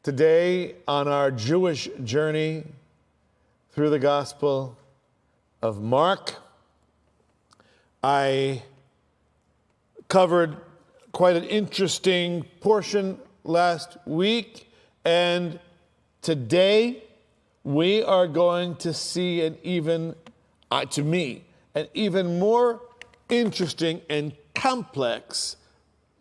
Today, on our Jewish journey through the Gospel of Mark, I covered quite an interesting portion last week, and today we are going to see an even more interesting and complex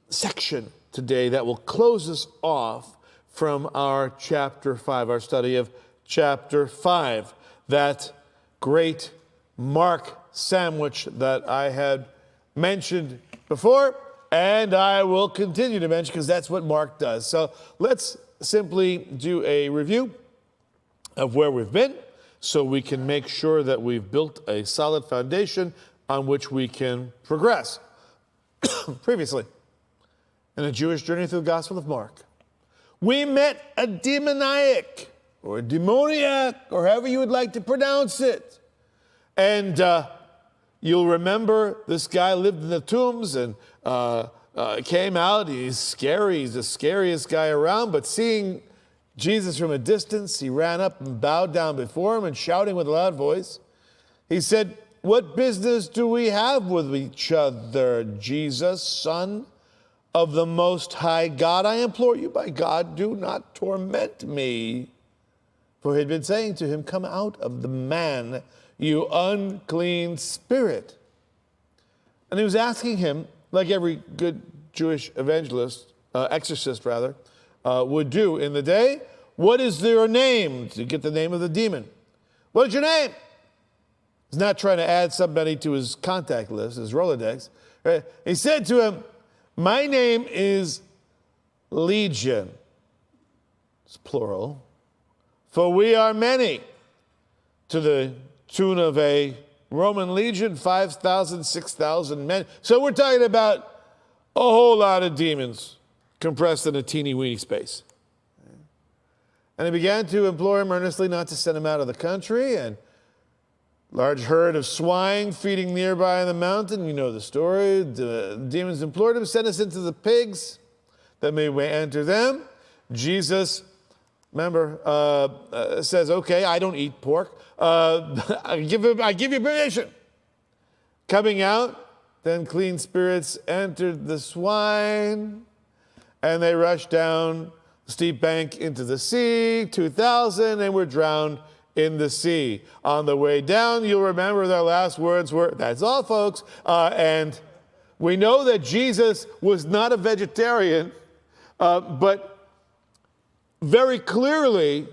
section today that will close us off from our chapter 5, our study of chapter 5, that great Mark sandwich that I had mentioned before, and I will continue to mention because that's what Mark does. So let's simply do a review of where we've been so we can make sure that we've built a solid foundation on which we can progress. Previously, in a Jewish journey through the Gospel of Mark, we met a demoniac, or a demoniac, or however you would like to pronounce it. And you'll remember this guy lived in the tombs and came out. He's scary. He's the scariest guy around. But seeing Jesus from a distance, he ran up and bowed down before him and shouting with a loud voice, he said, "What business do we have with each other, Jesus, Son of the Most High God? I implore you by God, do not torment me." For he had been saying to him, "Come out of the man, you unclean spirit." And he was asking him, like every good Jewish exorcist would do in the day, "What is your name?" To get the name of the demon. "What is your name?" He's not trying to add somebody to his contact list, his Rolodex. Right? He said to him, "My name is Legion." It's plural. "For we are many." To the tune of a Roman legion, 5,000, 6,000 men. So we're talking about a whole lot of demons compressed in a teeny-weeny space. And he began to implore him earnestly not to send him out of the country. And large herd of swine feeding nearby in the mountain. You know the story. The demons implored him, "Send us into the pigs, that may we enter them." Jesus, remember, says, "Okay, I don't eat pork. I give you permission." Coming out, then clean spirits entered the swine, and they rushed down the steep bank into the sea, 2,000, and were drowned in the sea. On the way down, you'll remember their last words were, "That's all, folks." And we know that Jesus was not a vegetarian, but very clearly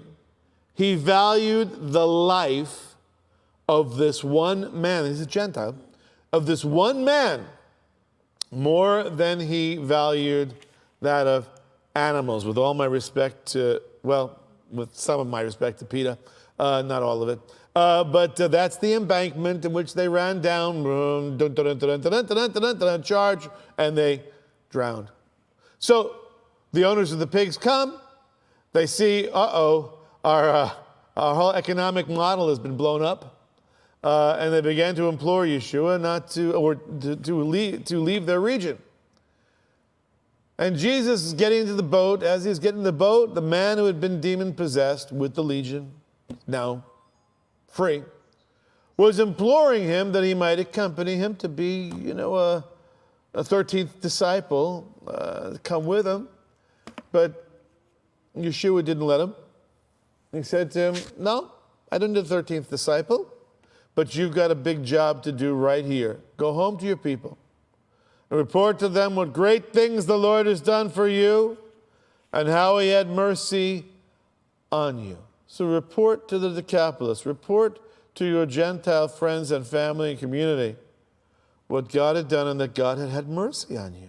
he valued the life of this one man, he's a Gentile, of this one man more than he valued that of animals. With all my respect to, with some of my respect to PETA, not all of it. But that's the embankment in which they ran down, charge, and they drowned. So the owners of the pigs come. They see, our whole economic model has been blown up. And they began to implore Yeshua not to leave their region. And Jesus is getting into the boat. As he's getting in the boat, the man who had been demon-possessed with the legion, now free, was imploring him that he might accompany him to be, a 13th disciple, come with him. But Yeshua didn't let him. He said to him, "No, I don't need a 13th disciple, but you've got a big job to do right here. Go home to your people and report to them what great things the Lord has done for you and how he had mercy on you." So report to the Decapolis, report to your Gentile friends and family and community what God had done and that God had had mercy on you.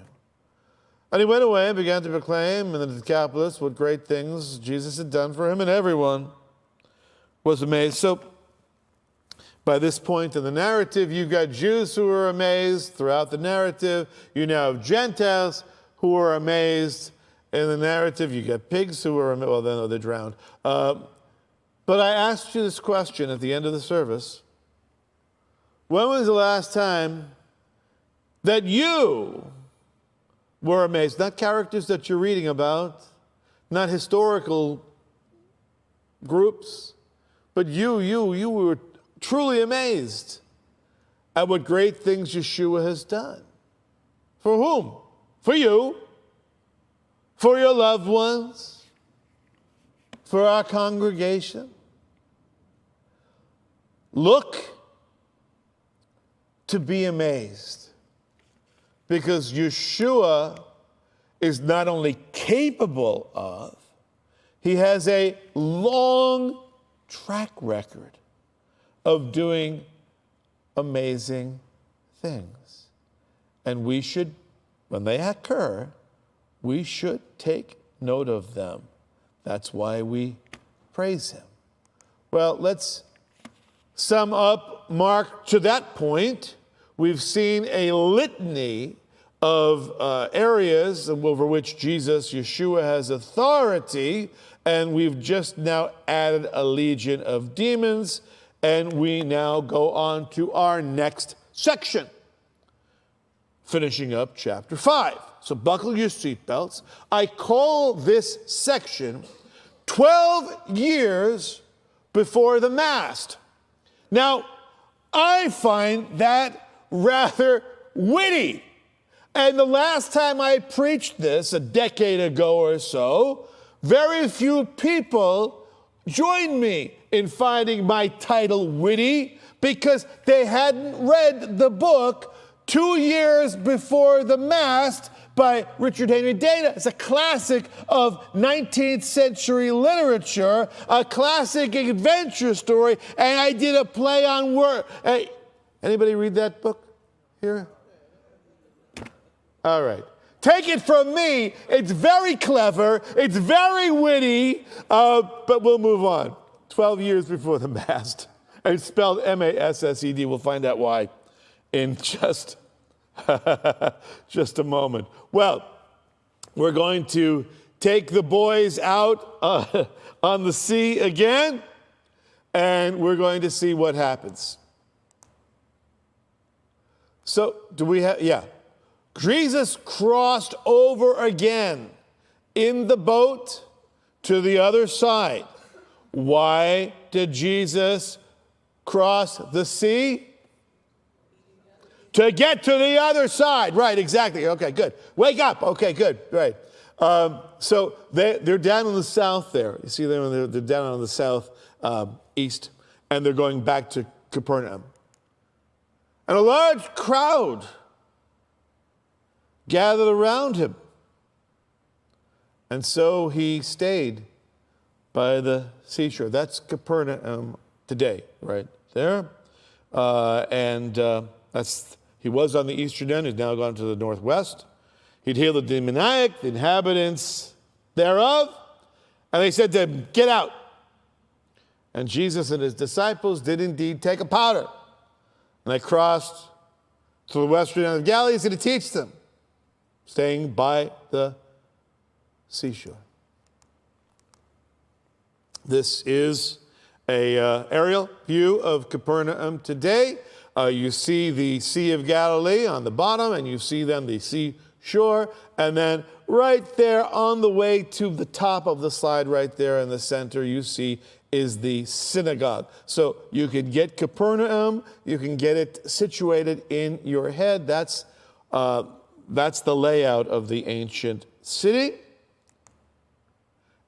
And he went away and began to proclaim in the Decapolis what great things Jesus had done for him, and everyone was amazed. So by this point in the narrative, you've got Jews who are amazed throughout the narrative. You now have Gentiles who are amazed in the narrative. You got pigs who are, they're drowned. But I asked you this question at the end of the service. When was the last time that you were amazed? Not characters that you're reading about, not historical groups, but you were truly amazed at what great things Yeshua has done. For whom? For you, for your loved ones, for our congregation. Look to be amazed, because Yeshua is not only capable of, he has a long track record of doing amazing things. And we should, when they occur, we should take note of them. That's why we praise him. Well, let's sum up Mark to that point. We've seen a litany of areas over which Jesus, Yeshua, has authority, and we've just now added a legion of demons, and we now go on to our next section, finishing up chapter 5. So buckle your seatbelts. I call this section 12 years before the mast. Now, I find that rather witty. And the last time I preached this, a decade ago or so, very few people joined me in finding my title witty, because they hadn't read the book 2 years before the mast by Richard Henry Dana. It's a classic of 19th century literature, a classic adventure story, and I did a play on word. Hey, anybody read that book here? All right. Take it from me, it's very clever, it's very witty, but we'll move on. 12 years before the mast. And it's spelled M-A-S-S-E-D. We'll find out why in just a moment. Well, we're going to take the boys out on the sea again, and we're going to see what happens. So, do we have, yeah. Jesus crossed over again in the boat to the other side. Why did Jesus cross the sea? To get to the other side. Right, exactly. Okay, good. Wake up. Okay, good. Right. So they're down in the south there. You see them? They're down on the south east, and they're going back to Capernaum. And a large crowd gathered around him. And so he stayed by the seashore. That's Capernaum today, right there. He was on the eastern end. He's now gone to the northwest. He'd healed the demoniac, the inhabitants thereof, and they said to him, "Get out." And Jesus and his disciples did indeed take a powder. And they crossed to the western end of Galilee to teach them, staying by the seashore. This is an aerial view of Capernaum today. You see the Sea of Galilee on the bottom, and you see then the seashore. And then right there on the way to the top of the slide, right there in the center, you see is the synagogue. So you can get Capernaum, you can get it situated in your head. That's the layout of the ancient city.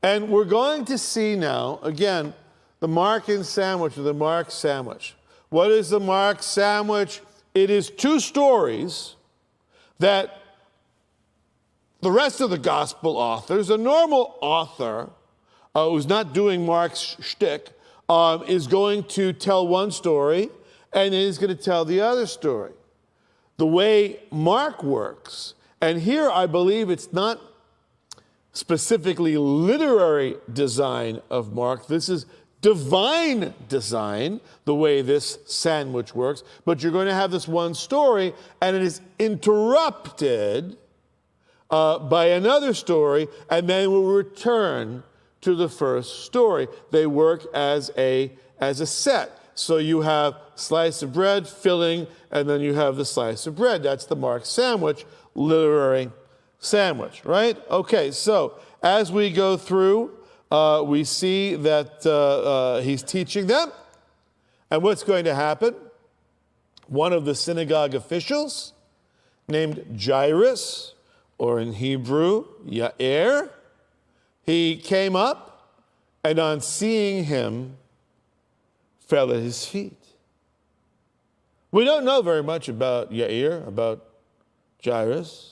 And we're going to see now, again, the Markan sandwich, or the Mark sandwich. What is the Mark sandwich? It is two stories that the rest of the gospel authors, a normal author who's not doing Mark's shtick, is going to tell one story, and then he's going to tell the other story. The way Mark works, and here I believe it's not specifically literary design of Mark, this is divine design, the way this sandwich works, but you're going to have this one story, and it is interrupted by another story, and then we'll return to the first story. They work as a set. So you have slice of bread, filling, and then you have the slice of bread. That's the Mark sandwich, literary sandwich, right? Okay, so as we go through, we see that he's teaching them. And what's going to happen? One of the synagogue officials named Jairus, or in Hebrew, Yair, he came up and on seeing him, fell at his feet. We don't know very much about Yair, about Jairus.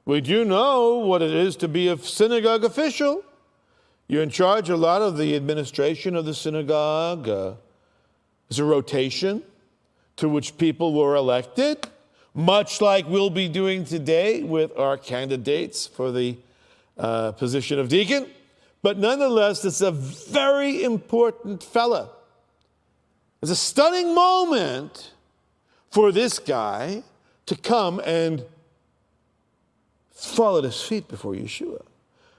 We do know what it is to be a synagogue official. You're in charge a lot of the administration of the synagogue. There's a rotation to which people were elected, much like we'll be doing today with our candidates for the position of deacon. But nonetheless, it's a very important fella. It's a stunning moment for this guy to come and fall at his feet before Yeshua.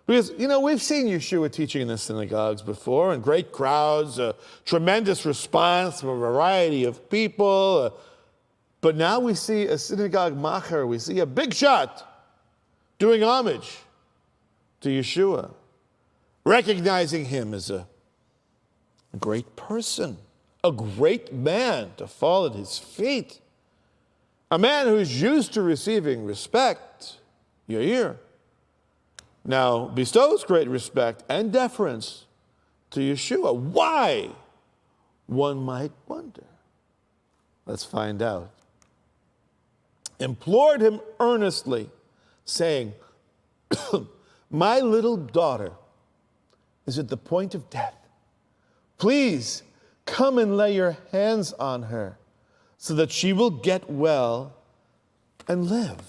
Because, we've seen Yeshua teaching in the synagogues before, and great crowds, a tremendous response from a variety of people. But now we see a synagogue macher, we see a big shot doing homage to Yeshua, recognizing him as a great person, a great man to fall at his feet, a man who's used to receiving respect, Yair, now bestows great respect and deference to Yeshua. Why? One might wonder. Let's find out. Implored him earnestly, saying, my little daughter is at the point of death. Please come and lay your hands on her so that she will get well and live.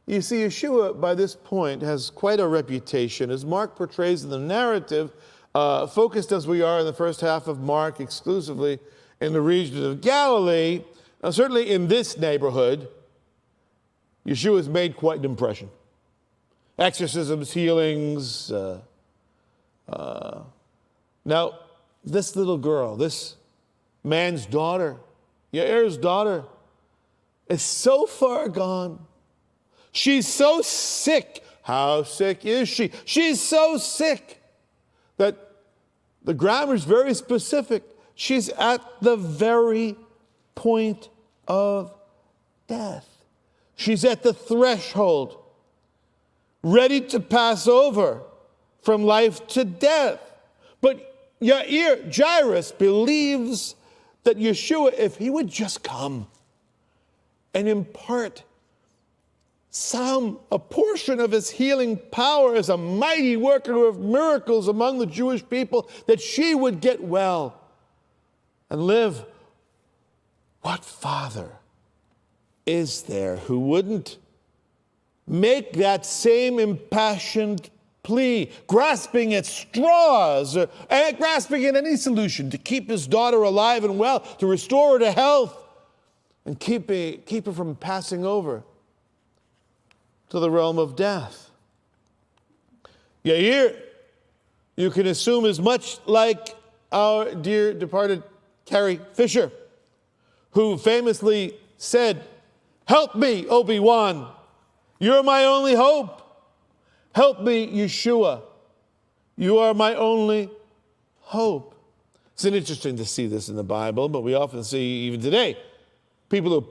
You see, Yeshua, by this point, has quite a reputation. As Mark portrays in the narrative, focused as we are in the first half of Mark exclusively in the region of Galilee, certainly in this neighborhood, Yeshua has made quite an impression. Exorcisms, healings. Now, this little girl, this man's daughter, Yair's daughter, is so far gone. She's so sick. How sick is she? She's so sick that the grammar is very specific. She's at the very point of death. She's at the threshold, ready to pass over from life to death. But Jairus believes that Yeshua, if he would just come and impart a portion of his healing power as a mighty worker of miracles among the Jewish people, that she would get well and live. What father is there who wouldn't make that same impassioned plea, grasping at straws, and grasping at any solution to keep his daughter alive and well, to restore her to health, and keep her from passing over to the realm of death? Yair, you can assume, is much like our dear departed Carrie Fisher, who famously said, help me, Obi-Wan. You're my only hope. Help me, Yeshua. You are my only hope. It's interesting to see this in the Bible, but we often see even today people who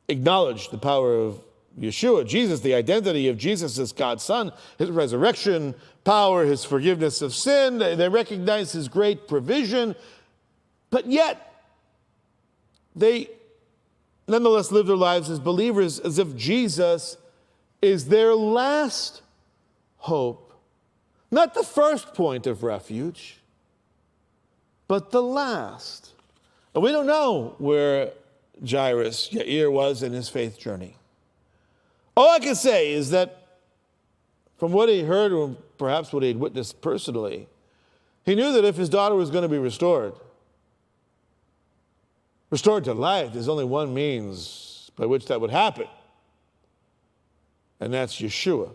acknowledge the power of Yeshua, Jesus, the identity of Jesus as God's Son, his resurrection power, his forgiveness of sin. They recognize his great provision, but yet they nonetheless live their lives as believers as if Jesus is their last hope. Not the first point of refuge, but the last. And we don't know where Jairus, Yair, was in his faith journey. All I can say is that from what he heard, or perhaps what he had witnessed personally, he knew that if his daughter was going to be restored to life, there's only one means by which that would happen, and that's Yeshua.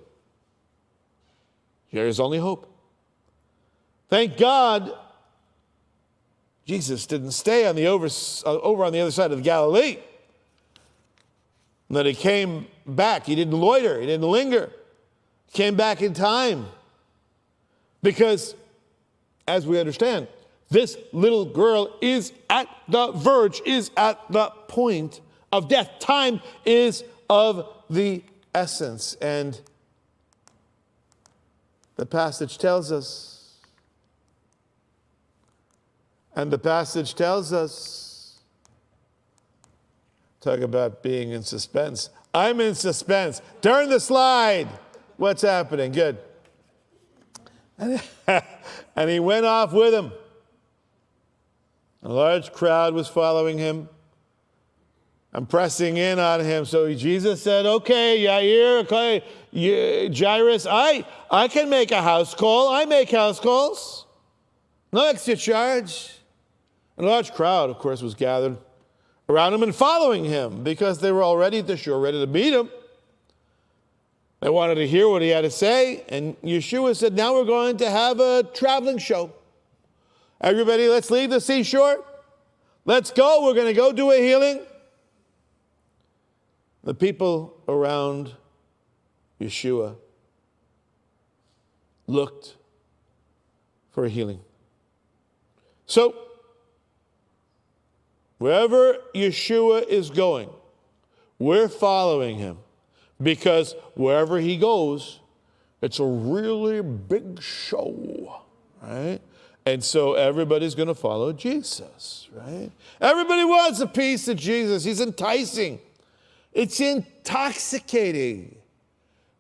Yair's only hope. Thank God Jesus didn't stay on the over on the other side of Galilee. And that he came back. He didn't loiter. He didn't linger. He came back in time Because, as we understand, this little girl is at the verge, is at the point of death. Time is of the essence. And the passage tells us, talk about being in suspense. I'm in suspense. Turn the slide. What's happening? Good. And he went off with him. A large crowd was following him and pressing in on him. So Jesus said, okay, Yair, okay, Jairus, I can make a house call. I make house calls. No extra charge. And a large crowd, of course, was gathered around him and following him because they were already at the shore, ready to meet him. They wanted to hear what he had to say. And Yeshua said, now we're going to have a traveling show. Everybody, let's leave the seashore. Let's go. We're going to go do a healing. The people around Yeshua looked for a healing. So, wherever Yeshua is going, we're following him because wherever he goes, it's a really big show, right? And so everybody's going to follow Jesus, right? Everybody wants a piece of Jesus. He's enticing. It's intoxicating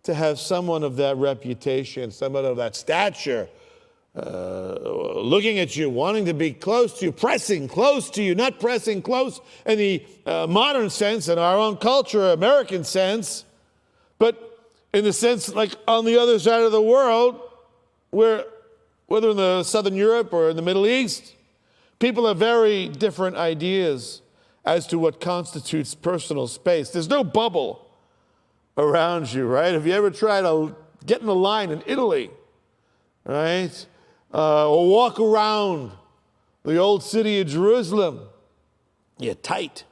to have someone of that reputation, someone of that stature, looking at you, wanting to be close to you, pressing close to you, not pressing close in the modern sense, in our own culture, American sense, but in the sense like on the other side of the world, where whether in the Southern Europe or in the Middle East, people have very different ideas as to what constitutes personal space. There's no bubble around you, right? Have you ever tried to get in a line in Italy, right? Or walk around the old city of Jerusalem? You're tight.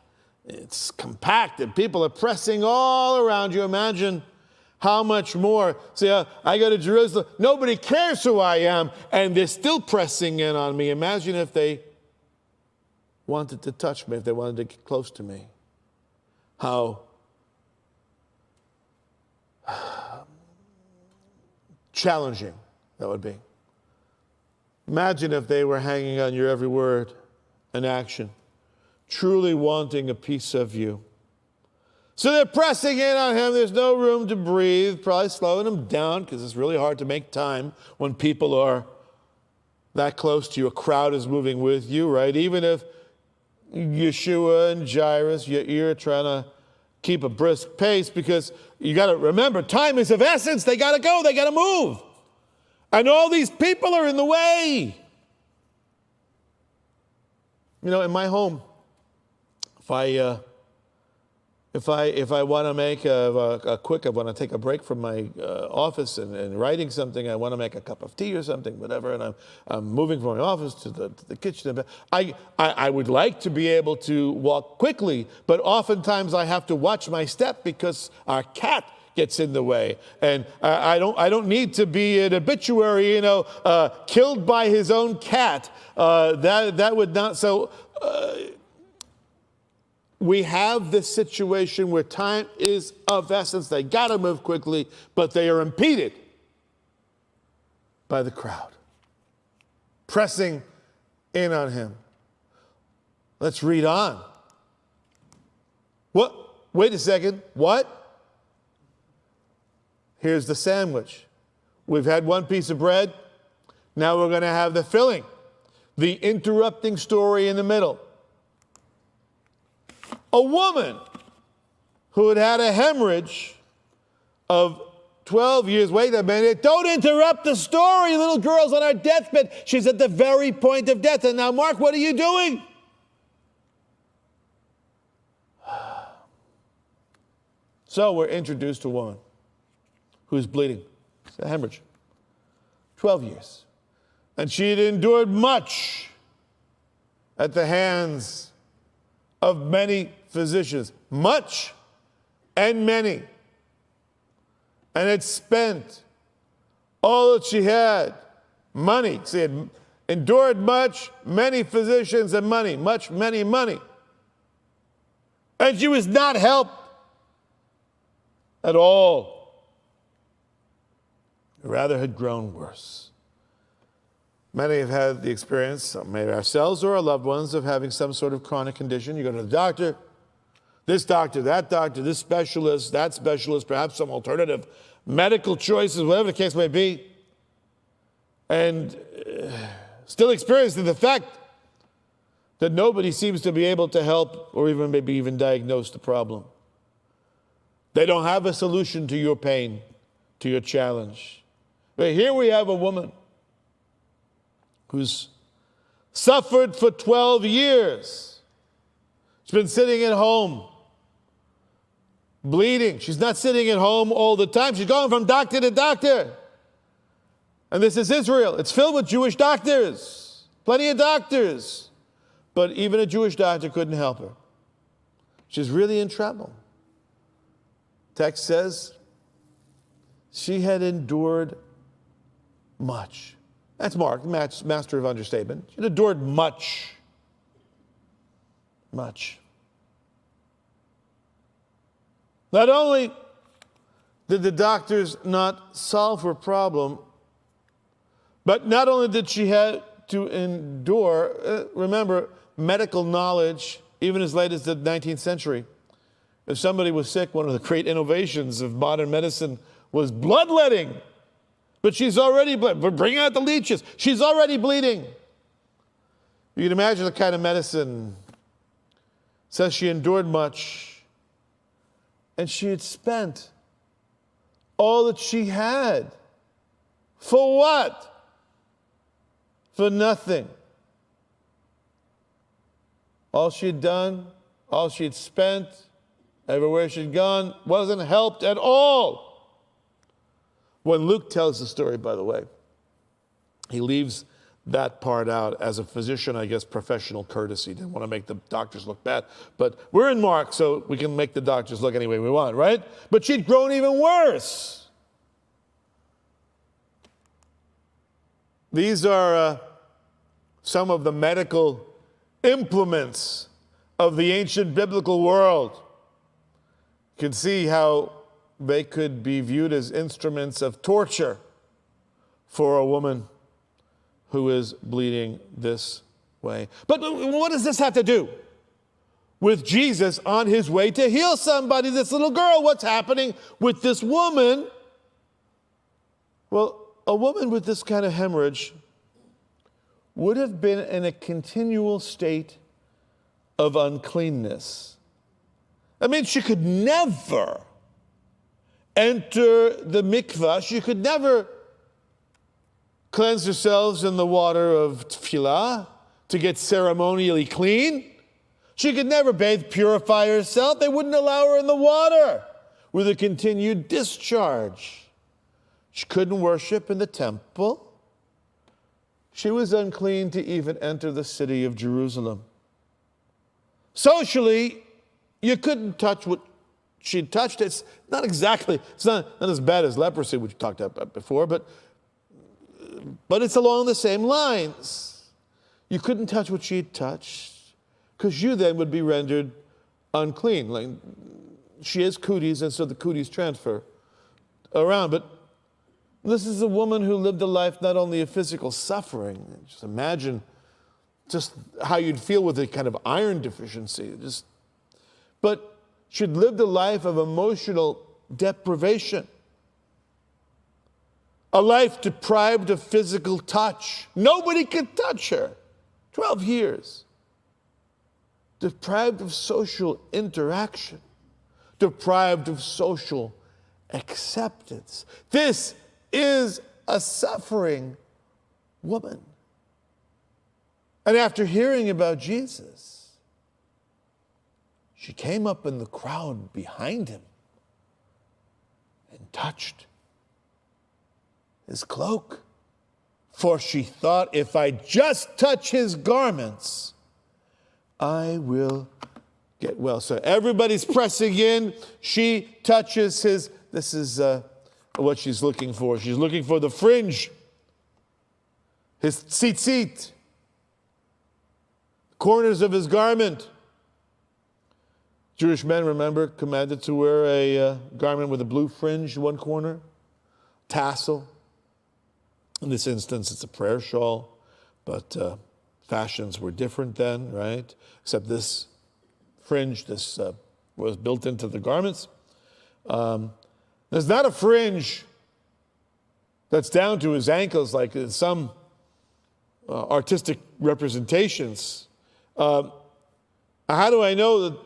It's compact, and people are pressing all around you. Imagine how much more. See, I go to Jerusalem. Nobody cares who I am, and they're still pressing in on me. Imagine if they wanted to touch me, if they wanted to get close to me. How challenging that would be. Imagine if they were hanging on your every word and action, truly wanting a piece of you. So they're pressing in on him. There's no room to breathe, probably slowing him down because it's really hard to make time when people are that close to you. A crowd is moving with you, right? Even if Yeshua and Jairus, you're trying to keep a brisk pace because you got to remember, time is of essence. They got to go. They got to move. And all these people are in the way. You know, in my home, if I want to make a quick, I want to take a break from my office and writing something, I want to make a cup of tea or something, whatever, and I'm moving from my office to the kitchen. I would like to be able to walk quickly, but oftentimes I have to watch my step because our cat gets in the way, and I don't need to be an obituary, killed by his own cat. That would not. So. We have this situation where time is of essence. They got to move quickly, but they are impeded by the crowd, pressing in on him. Let's read on. What? Wait a second. What? Here's the sandwich. We've had one piece of bread. Now we're going to have the filling, the interrupting story in the middle. A woman who had had a hemorrhage of 12 years. Wait a minute. Don't interrupt the story. Little girl's on her deathbed. She's at the very point of death. And now, Mark, what are you doing? So we're introduced to a woman who's bleeding. It's a hemorrhage. 12 years. And she had endured much at the hands of many physicians, much and many, and had spent all that she had Money. She had endured much, many physicians, and money. Much, many, money. And she was not helped at all. Rather had grown worse. Many have had the experience, maybe ourselves or our loved ones, of having some sort of chronic condition. You go to the doctor, this specialist, that specialist, perhaps some alternative medical choices, whatever the case may be, and still experiencing the fact that nobody seems to be able to help or even maybe even diagnose the problem. They don't have a solution to your pain, to your challenge. But here we have a woman who's suffered for 12 years. She's been sitting at home, bleeding. She's not sitting at home all the time. She's going from doctor to doctor. And this is Israel. It's filled with Jewish doctors, plenty of doctors. But even a Jewish doctor couldn't help her. She's really in trouble. Text says she had endured much. That's Mark, master of understatement. She had endured much. Much. Not only did the doctors not solve her problem, but not only did she have to endure, remember, medical knowledge, even as late as the 19th century. If somebody was sick, one of the great innovations of modern medicine was bloodletting. But she's already bringing out the leeches. She's already bleeding. You can imagine the kind of medicine. It says she endured much. And she had spent all that she had. For what? For nothing. All she'd done, all she'd spent, everywhere she'd gone, wasn't helped at all. When Luke tells the story, by the way, he leaves that part out as a physician, I guess, professional courtesy. Didn't want to make the doctors look bad. But we're in Mark, so we can make the doctors look any way we want, right? But she'd grown even worse. These are some of the medical implements of the ancient biblical world. You can see how they could be viewed as instruments of torture for a woman who is bleeding this way. But what does this have to do with Jesus on his way to heal somebody, this little girl? What's happening with this woman? Well, a woman with this kind of hemorrhage would have been in a continual state of uncleanness. I mean, she could never enter the mikvah. She could never cleanse herself in the water of tefillah to get ceremonially clean. She could never bathe, purify herself. They wouldn't allow her in the water with a continued discharge. She couldn't worship in the temple. She was unclean to even enter the city of Jerusalem. Socially, you couldn't touch what she touched. It's not as bad as leprosy, which we talked about before, but it's along the same lines. You couldn't touch what she touched because you then would be rendered unclean. Like, she has cooties, and so the cooties transfer around. But this is a woman who lived a life not only of physical suffering. Just imagine just how you'd feel with a kind of iron deficiency. But she'd lived a life of emotional deprivation. A life deprived of physical touch. Nobody could touch her. 12 years. Deprived of social interaction. Deprived of social acceptance. This is a suffering woman. And after hearing about Jesus, she came up in the crowd behind him and touched his cloak. For she thought, if I just touch his garments, I will get well. So everybody's pressing in. She touches his, this is what she's looking for. She's looking for the fringe. his tzitzit, corners of his garment. Jewish men, remember, commanded to wear a garment with a blue fringe in one corner, tassel. In this instance, it's a prayer shawl, but fashions were different then, right? Except this fringe, this was built into the garments. There's not a fringe that's down to his ankles like in some artistic representations. How do I know that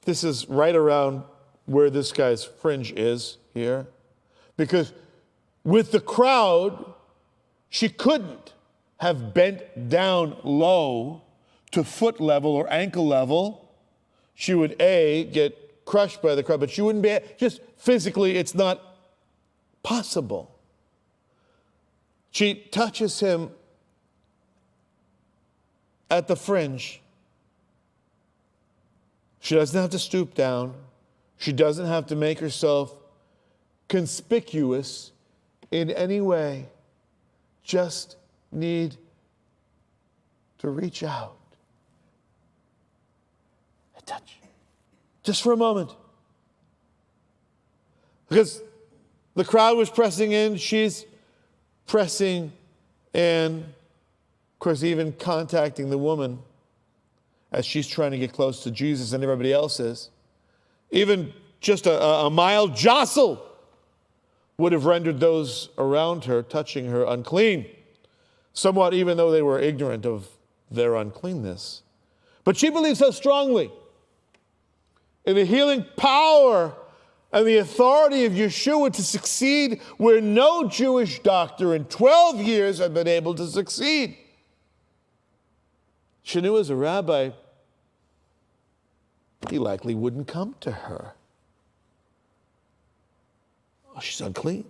this is right around where this guy's fringe is here? Because with the crowd, she couldn't have bent down low to foot level or ankle level. She would, get crushed by the crowd, but she wouldn't be, just physically, it's not possible. She touches him at the fringe. She doesn't have to stoop down. She doesn't have to make herself conspicuous in any way. Just need to reach out and touch. Just for a moment. Because the crowd was pressing in, she's pressing in, of course, even contacting the woman as she's trying to get close to Jesus and everybody else is. Even just a mild jostle would have rendered those around her, touching her, unclean, somewhat even though they were ignorant of their uncleanness. But she believes so strongly in the healing power and the authority of Yeshua to succeed where no Jewish doctor in 12 years had been able to succeed. She knew as a rabbi, he likely wouldn't come to her. Oh, she's unclean.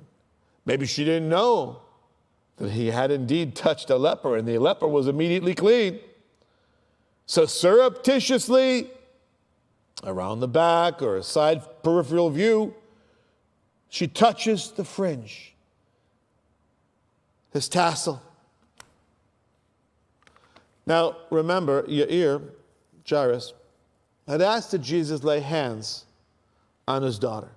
Maybe she didn't know that he had indeed touched a leper, and the leper was immediately clean. So surreptitiously, around the back or a side peripheral view, she touches the fringe, his tassel. Now, remember, Jairus, had asked that Jesus lay hands on his daughter.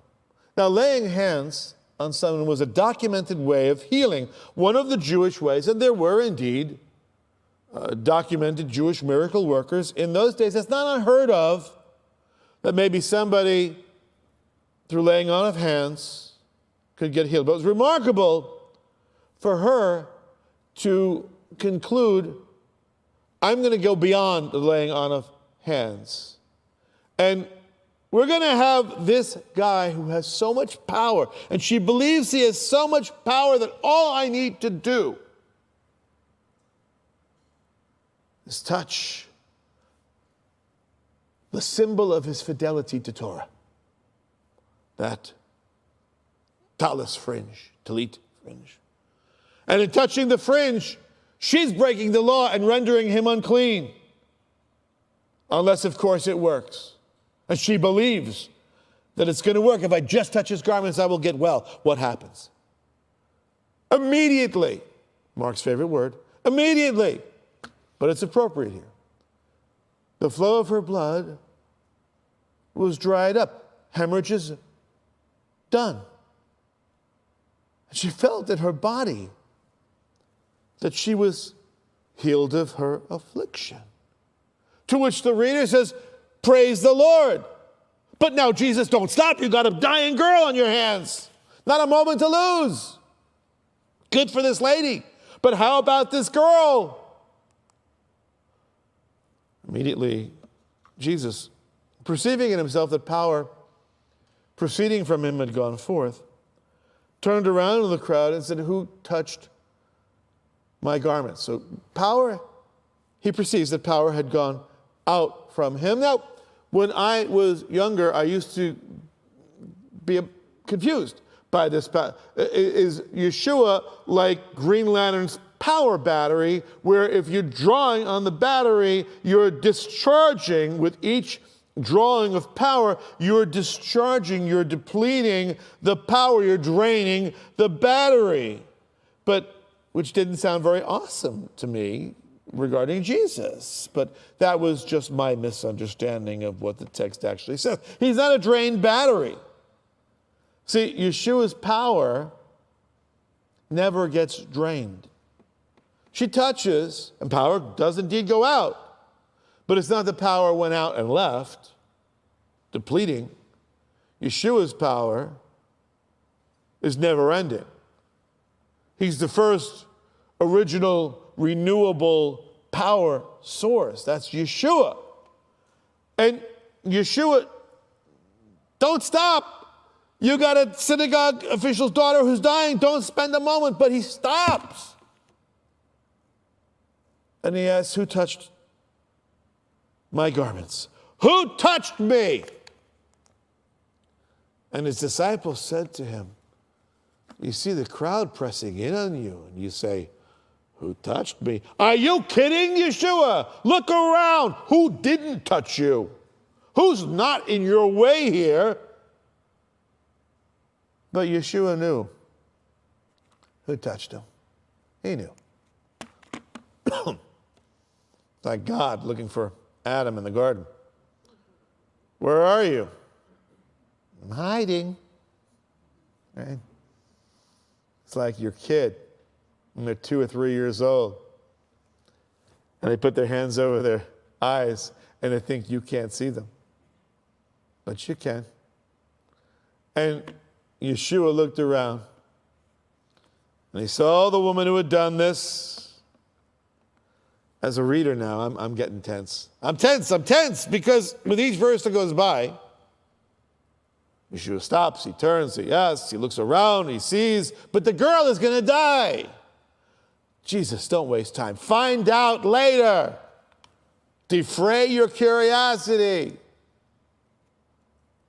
Now, laying hands on someone was a documented way of healing, one of the Jewish ways, and there were indeed documented Jewish miracle workers in those days. It's not unheard of that maybe somebody, through laying on of hands, could get healed. But it was remarkable for her to conclude, I'm going to go beyond the laying on of hands. And we're going to have this guy who has so much power, and she believes he has so much power that all I need to do is touch the symbol of his fidelity to Torah, that talis fringe, talit fringe. And in touching the fringe, she's breaking the law and rendering him unclean. Unless, of course, it works. And she believes that it's going to work. If I just touch his garments, I will get well. What happens? Immediately, Mark's favorite word, immediately, but it's appropriate here. The flow of her blood was dried up. Hemorrhage is done. And she felt in her body that she was healed of her affliction. To which the reader says, praise the Lord. But now, Jesus, don't stop. You've got a dying girl on your hands. Not a moment to lose. Good for this lady. But how about this girl? Immediately, Jesus, perceiving in himself that power proceeding from him had gone forth, turned around to the crowd and said, who touched my garment? So power, he perceives that power had gone out from him. Now, when I was younger, I used to be confused by this. Is Yeshua like Green Lantern's power battery, where if you're drawing on the battery, you're discharging with each drawing of power, you're discharging, you're depleting the power, you're draining the battery. But which didn't sound very awesome to me regarding Jesus. But that was just my misunderstanding of what the text actually says. He's not a drained battery. See, Yeshua's power never gets drained. She touches, and power does indeed go out. But it's not the power went out and left, depleting. Yeshua's power is never ending. He's the first original renewable power source. That's Yeshua. And Yeshua, don't stop. You got a synagogue official's daughter who's dying. Don't spend a moment. But he stops. And he asks, who touched my garments? Who touched me? And his disciples said to him, you see the crowd pressing in on you, and you say, who touched me? Are you kidding, Yeshua? Look around. Who didn't touch you? Who's not in your way here? But Yeshua knew who touched him. He knew. Like God looking for Adam in the garden. Where are you? I'm hiding. Right? It's like your kid when they're 2 or 3 years old and they put their hands over their eyes and they think you can't see them. But you can. And Yeshua looked around and he saw the woman who had done this. As a reader now, I'm getting tense. I'm tense because with each verse that goes by, Yeshua stops, he turns, he asks, he looks around, he sees, but the girl is going to die. Jesus, don't waste time. Find out later. Defray your curiosity.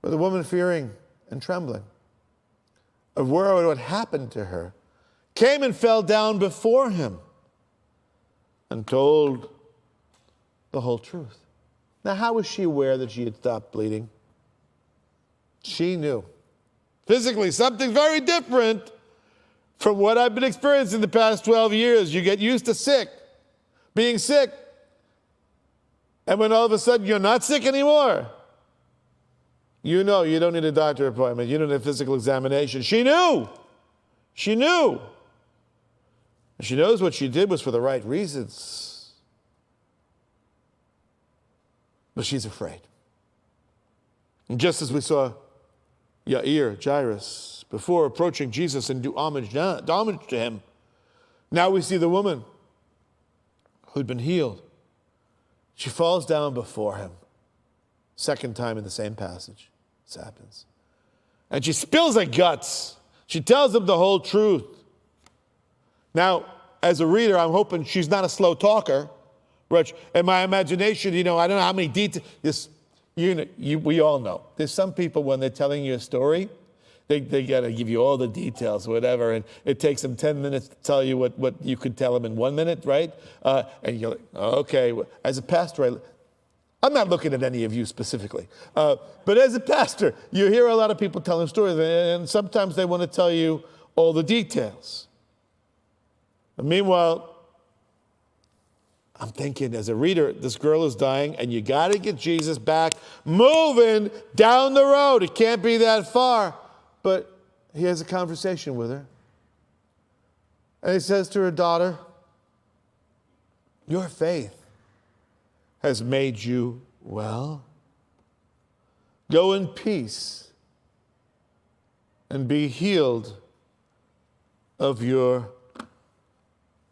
But the woman, fearing and trembling of what had happened to her, came and fell down before him and told the whole truth. Now, how was she aware that she had stopped bleeding? She knew. Physically, something very different from what I've been experiencing the past 12 years. You get used to being sick. And when all of a sudden you're not sick anymore, you know you don't need a doctor appointment. You don't need a physical examination. She knew. She knew. And she knows what she did was for the right reasons. But she's afraid. And just as we saw Jairus, before approaching Jesus and do homage to him, now we see the woman who'd been healed. She falls down before him. Second time in the same passage, this happens. And she spills her guts. She tells him the whole truth. Now, as a reader, I'm hoping she's not a slow talker. Rich, in my imagination, I don't know how many details. We all know. There's some people, when they're telling you a story, they got to give you all the details, whatever, and it takes them 10 minutes to tell you what you could tell them in 1 minute, right? And you're like, okay. As a pastor, I'm not looking at any of you specifically, but as a pastor, you hear a lot of people telling stories, and sometimes they want to tell you all the details. And meanwhile, I'm thinking, as a reader, this girl is dying, and you got to get Jesus back moving down the road. It can't be that far. But he has a conversation with her. And he says to her daughter, your faith has made you well. Go in peace and be healed of your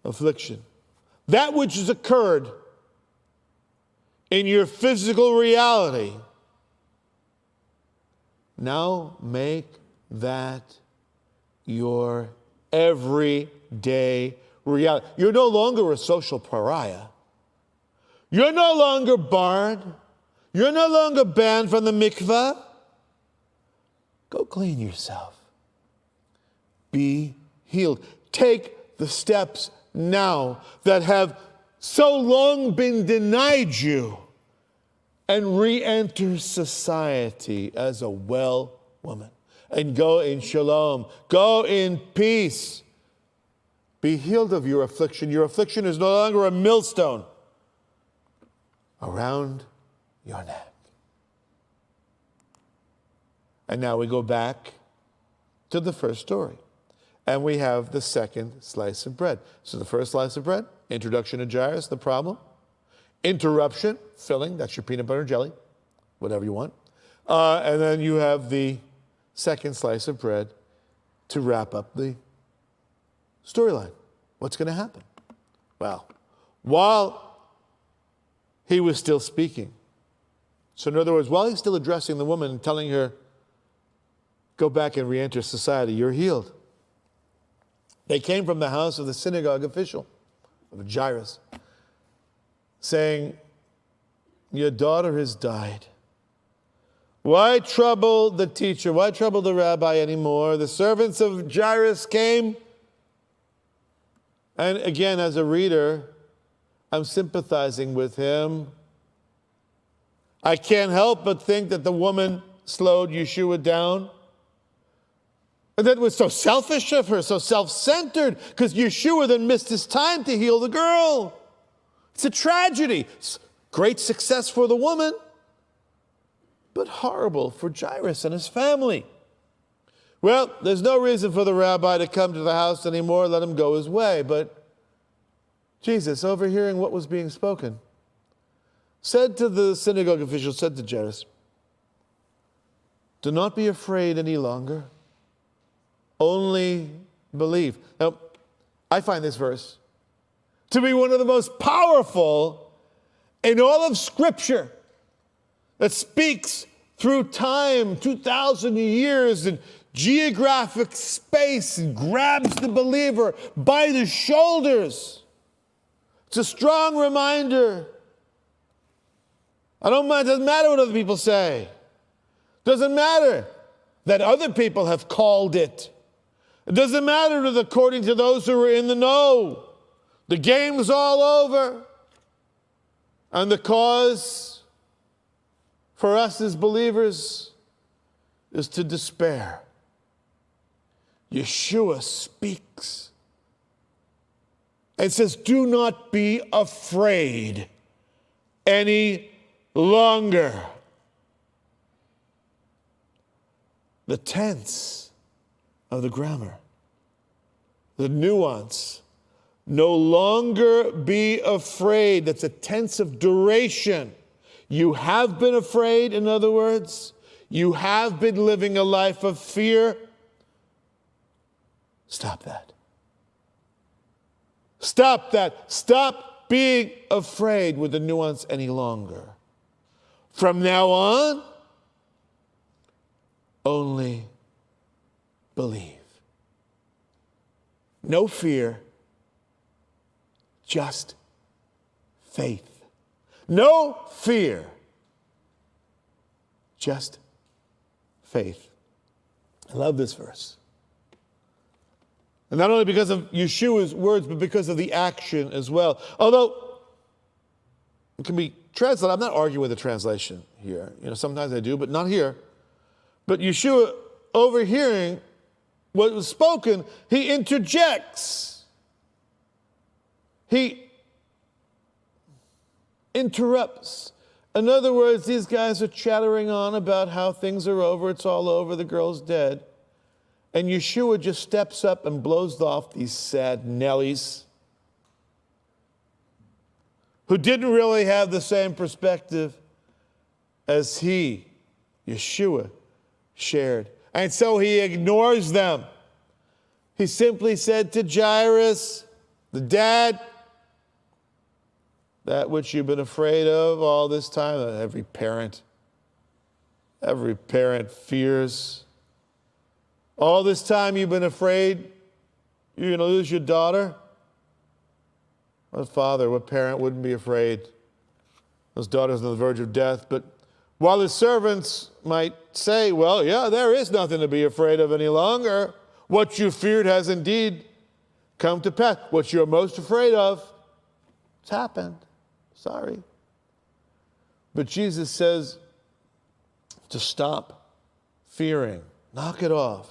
affliction. That which has occurred in your physical reality, now make that your everyday reality. You're no longer a social pariah. You're no longer barred. You're no longer banned from the mikveh. Go clean yourself. Be healed. Take the steps now that have so long been denied you, and re-enter society as a well woman. And go in shalom. Go in peace. Be healed of your affliction. Your affliction is no longer a millstone around your neck. And now we go back to the first story. And we have the second slice of bread. So the first slice of bread, introduction to Jairus, the problem. Interruption, filling, that's your peanut butter and jelly, whatever you want. And then you have the second slice of bread to wrap up the storyline. What's going to happen? Well, while he was still speaking, so in other words, while he's still addressing the woman and telling her, go back and re-enter society, you're healed. They came from the house of the synagogue official, of Jairus, saying, your daughter has died. Why trouble the teacher? Why trouble the rabbi anymore? The servants of Jairus came. And again, as a reader, I'm sympathizing with him. I can't help but think that the woman slowed Yeshua down. And that was so selfish of her, so self-centered, because Yeshua then missed his time to heal the girl. It's a tragedy. It's great success for the woman, but horrible for Jairus and his family. Well, there's no reason for the rabbi to come to the house anymore. Let him go his way. But Jesus, overhearing what was being spoken, said to the synagogue official, said to Jairus, do not be afraid any longer. Only believe. Now, I find this verse to be one of the most powerful in all of Scripture that speaks through time, 2,000 years, and geographic space, and grabs the believer by the shoulders. It's a strong reminder. I don't mind, it doesn't matter what other people say. Doesn't matter that other people have called it. It doesn't matter according to those who are in the know. The game's all over. And the cause for us as believers is to despair. Yeshua speaks and says, do not be afraid any longer. The tense of the grammar, the nuance, no longer be afraid. That's a tense of duration. You have been afraid, in other words. You have been living a life of fear. Stop that. Stop that. Stop being afraid with the nuance any longer. From now on, only believe. No fear, just faith. No fear, just faith. I love this verse. And not only because of Yeshua's words, but because of the action as well. Although it can be translated, I'm not arguing with the translation here. Sometimes I do, but not here. But Yeshua, overhearing what was spoken, he interjects. He interrupts. In other words, these guys are chattering on about how things are over, it's all over, the girl's dead. And Yeshua just steps up and blows off these sad Nellies who didn't really have the same perspective as he, Yeshua, shared. And so he ignores them. He simply said to Jairus, the dad, that which you've been afraid of all this time. Every parent fears. All this time you've been afraid you're going to lose your daughter. What father, what parent wouldn't be afraid? Those daughters on the verge of death. But while his servants might say, well, yeah, there is nothing to be afraid of any longer. What you feared has indeed come to pass. What you're most afraid of, it's happened. Sorry. But Jesus says to stop fearing. Knock it off.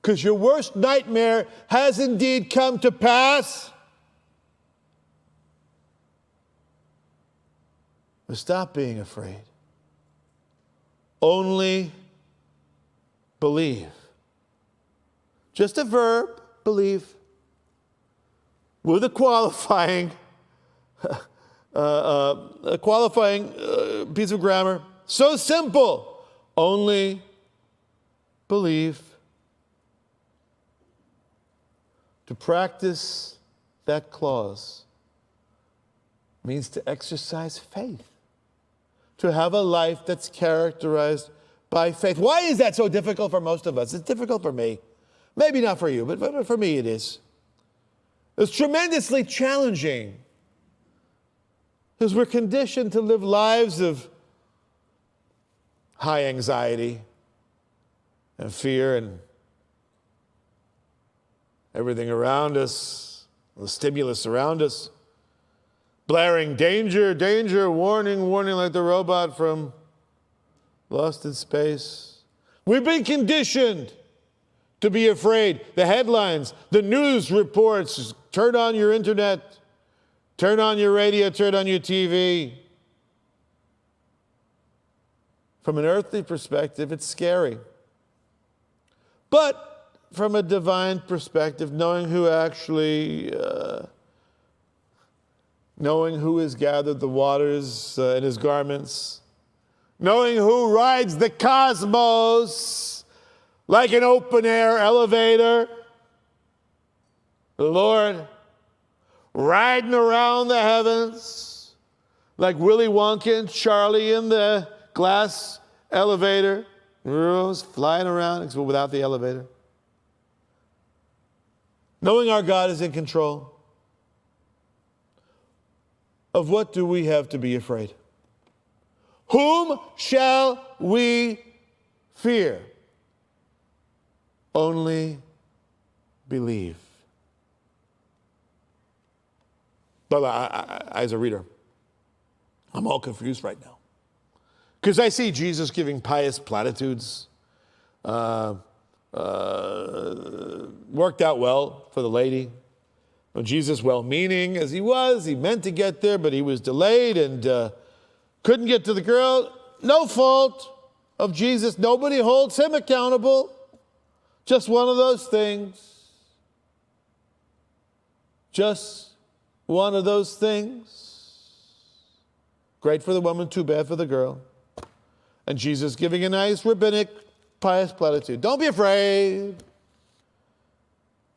because your worst nightmare has indeed come to pass. But stop being afraid. Only believe. Just a verb, believe, with a qualifying piece of grammar. So simple. Only believe. To practice that clause means to exercise faith. To have a life that's characterized by faith. Why is that so difficult for most of us? It's difficult for me. Maybe not for you, but for me it is. It's tremendously challenging because we're conditioned to live lives of high anxiety and fear and everything around us, the stimulus around us, blaring danger, danger, warning, warning, like the robot from Lost in Space. We've been conditioned to be afraid. The headlines, the news reports, turn on your internet, turn on your radio, turn on your TV. From an earthly perspective, it's scary. But from a divine perspective, knowing who has gathered the waters in his garments, knowing who rides the cosmos like an open-air elevator, the Lord riding around the heavens like Willy Wonka and Charlie in the glass elevator, flying around without the elevator. Knowing our God is in control. Of what do we have to be afraid? Whom shall we fear? Only believe. But as a reader, I'm all confused right now. Because I see Jesus giving pious platitudes. Worked out well for the lady. Jesus, well-meaning as he was, he meant to get there, but he was delayed and couldn't get to the girl. No fault of Jesus. Nobody holds him accountable. Just one of those things. Just one of those things. Great for the woman, too bad for the girl. And Jesus giving a nice rabbinic pious platitude. Don't be afraid.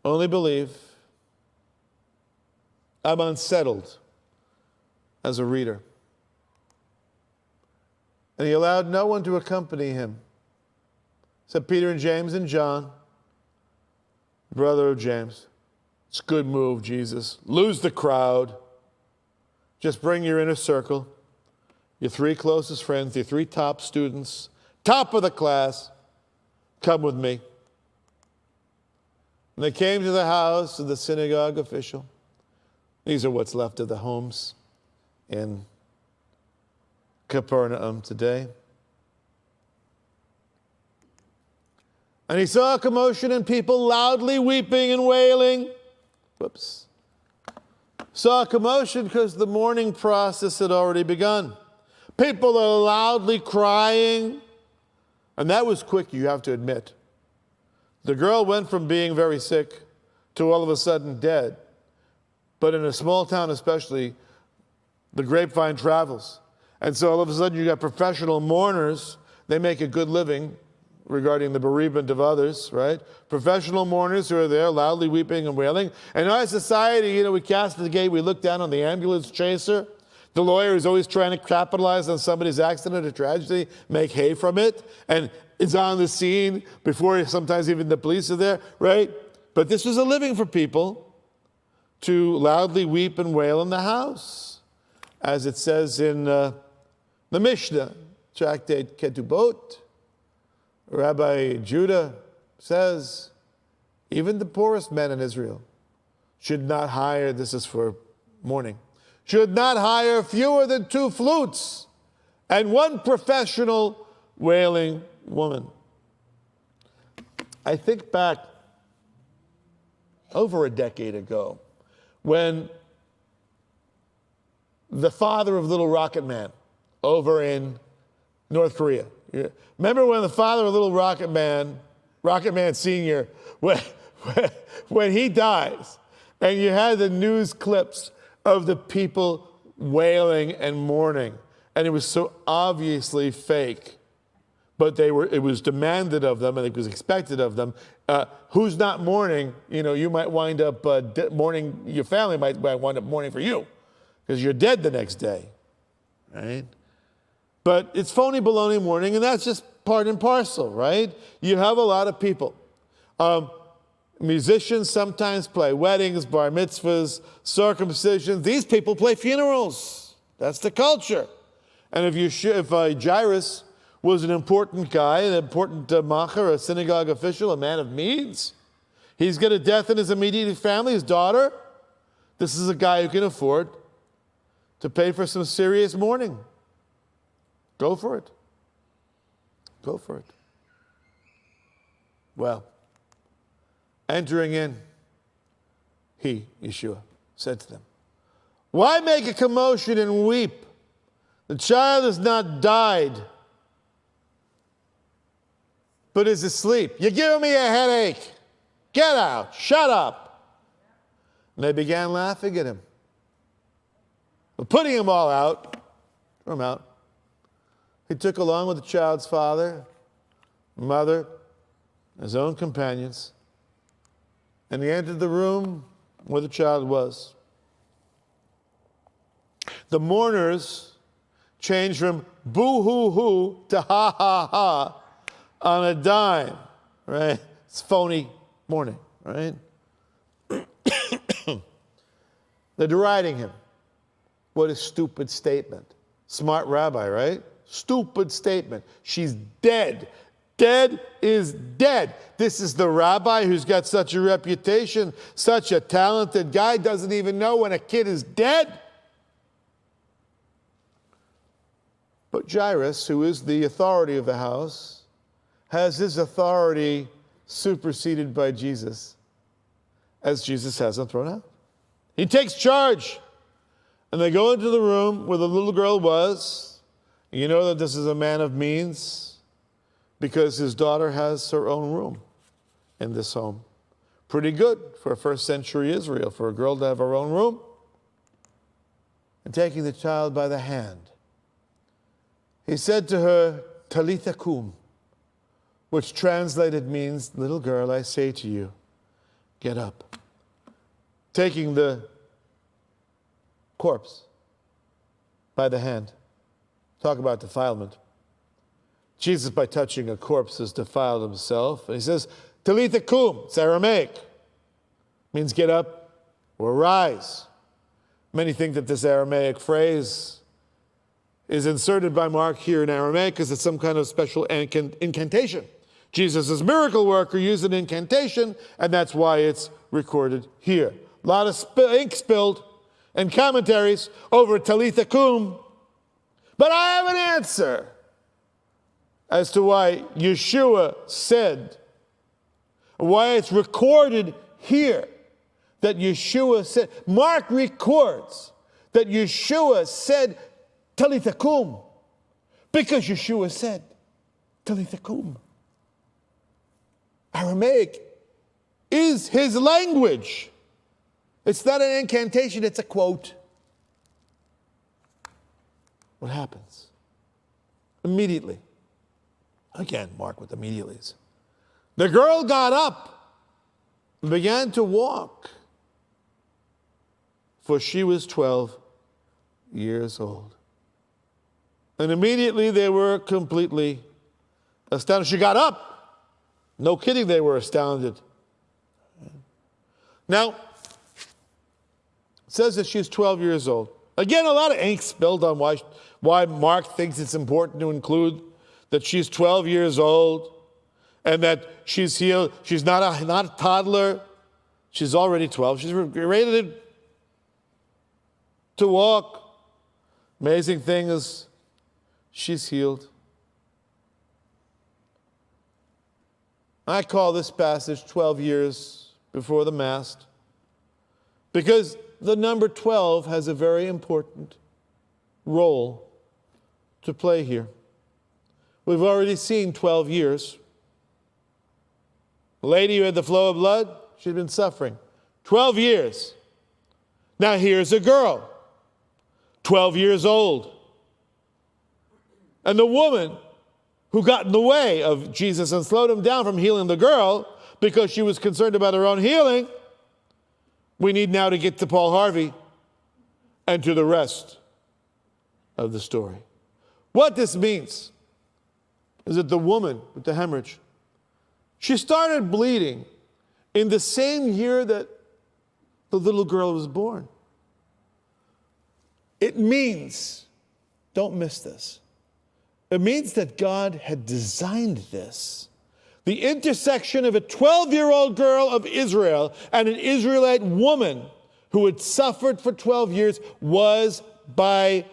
Only believe. I'm unsettled as a reader. And he allowed no one to accompany him, except Peter and James and John, brother of James. It's a good move, Jesus. Lose the crowd. Just bring your inner circle, your 3 closest friends, your 3 top students, top of the class. Come with me. And they came to the house of the synagogue official. These are what's left of the homes in Capernaum today. And he saw a commotion and people loudly weeping and wailing. Whoops. Saw a commotion because the mourning process had already begun. People are loudly crying. And that was quick, you have to admit. The girl went from being very sick to all of a sudden dead. But in a small town especially, the grapevine travels. And so all of a sudden you got professional mourners. They make a good living regarding the bereavement of others, right? Professional mourners who are there loudly weeping and wailing. And in our society, we castigate, we look down on the ambulance chaser, the lawyer who's always trying to capitalize on somebody's accident or tragedy, make hay from it, and is on the scene before sometimes even the police are there, right? But this was a living for people to loudly weep and wail in the house. As it says in the Mishnah, Tractate Ketubot, Rabbi Judah says, even the poorest men in Israel should not hire, this is for mourning, should not hire fewer than 2 flutes and 1 professional wailing woman. I think back over a decade ago, when the father of Little Rocket Man over in North Korea. Remember when the father of Little Rocket Man Sr., when he dies, and you had the news clips of the people wailing and mourning, and it was so obviously fake, but it was demanded of them and it was expected of them. Who's not mourning? You might wind up mourning, your family might wind up mourning for you because you're dead the next day, right? But it's phony baloney mourning, and that's just part and parcel, right? You have a lot of people. Musicians sometimes play weddings, bar mitzvahs, circumcisions. These people play funerals. That's the culture. And if Jairus was an important guy, an important macher, a synagogue official, a man of means, he's got a death in his immediate family, his daughter. This is a guy who can afford to pay for some serious mourning. Go for it. Go for it. Well, entering in, Yeshua, said to them, "Why make a commotion and weep? The child has not died, but is asleep. You're giving me a headache. Get out. Shut up." And they began laughing at him. But putting him all out, threw him out. He took along with the child's father, mother, his own companions, and he entered the room where the child was. The mourners changed from boo-hoo-hoo to ha-ha-ha on a dime, right? It's phony mourning, right? They're deriding him. What a stupid statement. Smart rabbi, right? Stupid statement. She's dead. Dead is dead. This is the rabbi who's got such a reputation, such a talented guy, doesn't even know when a kid is dead. But Jairus, who is the authority of the house, has his authority superseded by Jesus, as Jesus has him thrown out. He takes charge. And they go into the room where the little girl was. You know that this is a man of means because his daughter has her own room in this home. Pretty good for first century Israel, for a girl to have her own room. And taking the child by the hand, he said to her, "Talitha kum," which translated means, "Little girl, I say to you, get up." Taking the corpse by the hand. Talk about defilement. Jesus, by touching a corpse, has defiled himself. And he says, "Talitha kum," it's Aramaic. Means get up or rise. Many think that this Aramaic phrase is inserted by Mark here in Aramaic because it's some kind of special incantation. Jesus' miracle worker used an incantation, and that's why it's recorded here. A lot of ink spilled and commentaries over Talitha kum. But I have an answer as to why Yeshua said, why it's recorded here that Yeshua said. Mark records that Yeshua said Talitha kum because Yeshua said Talitha kum. Aramaic is his language. It's not an incantation, it's a quote. What happens? Immediately. Again, Mark with immediatelys. The girl got up and began to walk, for she was 12 years old. And immediately they were completely astounded. She got up. No kidding, they were astounded. Now, it says that she's 12 years old. Again, a lot of ink spilled on why Mark thinks it's important to include that she's 12 years old and that she's healed. She's not a toddler. She's already 12. She's ready to walk. Amazing thing is she's healed. I call this passage 12 years before the mast, because the number 12 has a very important role to play here. We've already seen 12 years. The lady who had the flow of blood, she'd been suffering 12 years. Now here's a girl, 12 years old. And the woman who got in the way of Jesus and slowed him down from healing the girl because she was concerned about her own healing. We need now to get to Paul Harvey and to the rest of the story. What this means is that the woman with the hemorrhage, she started bleeding in the same year that the little girl was born. It means, don't miss this, it means that God had designed this. The intersection of a 12-year-old girl of Israel and an Israelite woman who had suffered for 12 years was by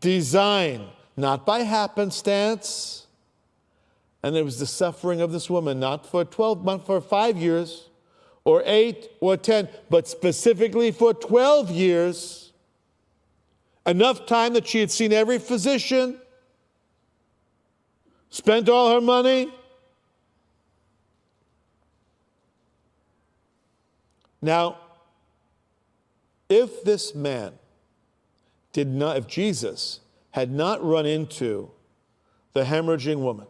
design, not by happenstance. And it was the suffering of this woman, not for 12 months, for 5 years, or 8 or 10, but specifically for 12 years. Enough time that she had seen every physician, spent all her money. Now, if this man if Jesus had not run into the hemorrhaging woman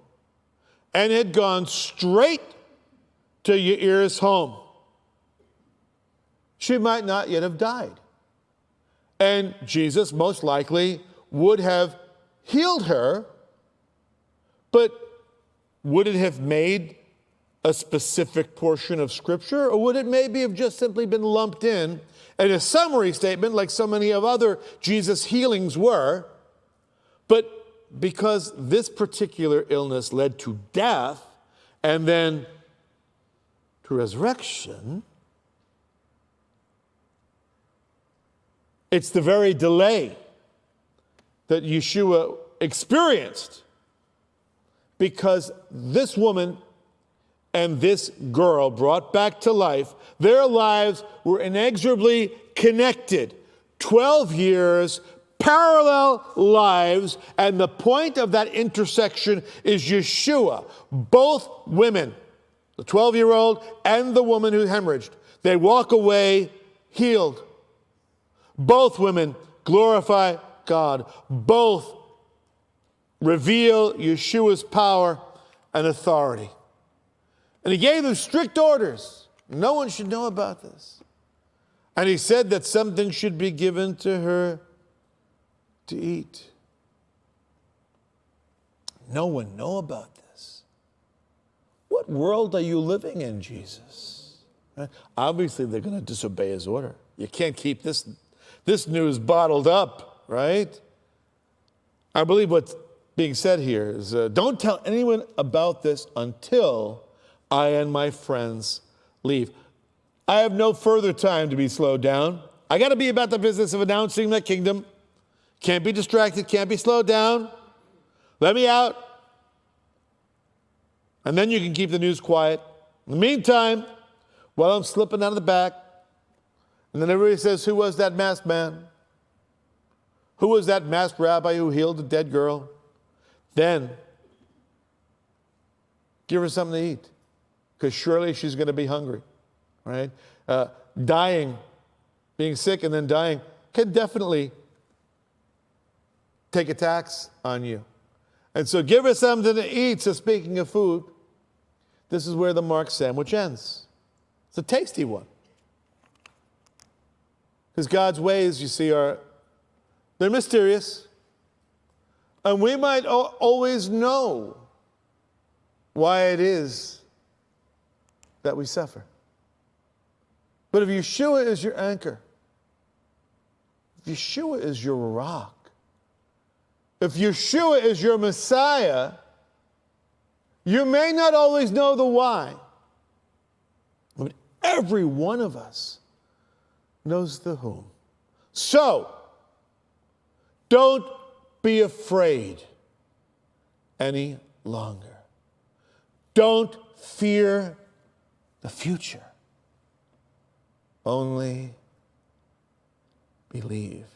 and had gone straight to Jairus' home, she might not yet have died. And Jesus most likely would have healed her, but would it have made a specific portion of Scripture, or would it maybe have just simply been lumped in a summary statement like so many of other Jesus' healings were? But because this particular illness led to death and then to resurrection, it's the very delay that Yeshua experienced, because this woman and this girl brought back to life, their lives were inexorably connected. 12 years, parallel lives, and the point of that intersection is Yeshua. Both women, the 12-year-old and the woman who hemorrhaged, they walk away healed. Both women glorify God. Both reveal Yeshua's power and authority. And he gave them strict orders. No one should know about this. And he said that something should be given to her to eat. No one know about this. What world are you living in, Jesus? Right? Obviously, they're going to disobey his order. You can't keep this news bottled up, right? I believe what's being said here is, don't tell anyone about this until I and my friends leave. I have no further time to be slowed down. I got to be about the business of announcing the kingdom. Can't be distracted, can't be slowed down. Let me out. And then you can keep the news quiet. In the meantime, while I'm slipping out of the back, and then everybody says, who was that masked man? Who was that masked rabbi who healed the dead girl? Then give her something to eat, because surely she's going to be hungry, right? Dying, being sick and then dying can definitely take a tax on you. And so give her something to eat. So speaking of food, this is where the Mark sandwich ends. It's a tasty one. Because God's ways, you see, they're mysterious. And we might always know why it is that we suffer. But if Yeshua is your anchor, if Yeshua is your rock, if Yeshua is your Messiah, you may not always know the why, but every one of us knows the whom. So, don't be afraid any longer. Don't fear the future. only believe.